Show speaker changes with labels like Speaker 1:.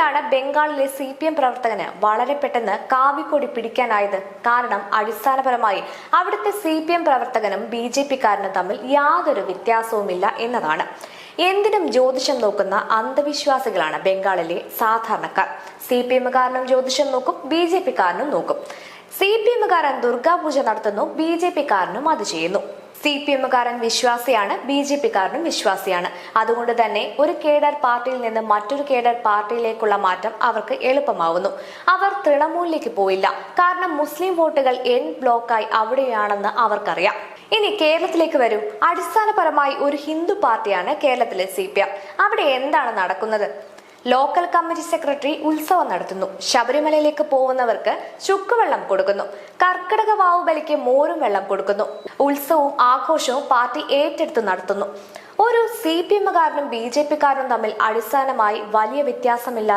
Speaker 1: എന്തുകൊണ്ടാണ് ബംഗാളിലെ CPM പ്രവർത്തകന് വളരെ പെട്ടെന്ന് കാവിക്കൊടി പിടിക്കാനായത്? കാരണം അടിസ്ഥാനപരമായി അവിടുത്തെ CPM പ്രവർത്തകനും BJP-കാരനും തമ്മിൽ യാതൊരു വ്യത്യാസവുമില്ല എന്നതാണ്. എന്തിനും ജ്യോതിഷം നോക്കുന്ന അന്ധവിശ്വാസികളാണ് ബംഗാളിലെ സാധാരണക്കാർ. CPM-കാരനും ജ്യോതിഷം നോക്കും, BJP-കാരനും നോക്കും. CPM-കാരൻ ദുർഗാപൂജ നടത്തുന്നു, BJP-കാരനും അത് ചെയ്യുന്നു. CPM-കാരൻ വിശ്വാസിയാണ്, BJP-കാരനും വിശ്വാസിയാണ്. അതുകൊണ്ട് തന്നെ ഒരു കേഡർ പാർട്ടിയിൽ നിന്ന് മറ്റൊരു കേഡർ പാർട്ടിയിലേക്കുള്ള മാറ്റം അവർക്ക് എളുപ്പമാവുന്നു. അവർ തൃണമൂലിലേക്ക് പോയില്ല, കാരണം മുസ്ലിം വോട്ടുകൾ എൻ ബ്ലോക്കായി അവിടെയാണെന്ന് അവർക്കറിയാം. ഇനി കേരളത്തിലേക്ക് വരൂ. അടിസ്ഥാനപരമായി ഒരു ഹിന്ദു പാർട്ടിയാണ് കേരളത്തിലെ CPM. അവിടെ എന്താണ് നടക്കുന്നത്? ലോക്കൽ കമ്മിറ്റി സെക്രട്ടറി ഉത്സവം നടത്തുന്നു, ശബരിമലയിലേക്ക് പോകുന്നവർക്ക് ചുക്കുവെള്ളം കൊടുക്കുന്നു, കർക്കിടക വാവ് ബലിക്ക് മോരും വെള്ളം കൊടുക്കുന്നു. ഉത്സവവും ആഘോഷവും പാർട്ടി ഏറ്റെടുത്ത് നടത്തുന്നു. ഒരു CPM-കാരനും BJP-കാരനും തമ്മിൽ അടിസ്ഥാനമായി വലിയ വ്യത്യാസമില്ലാത്ത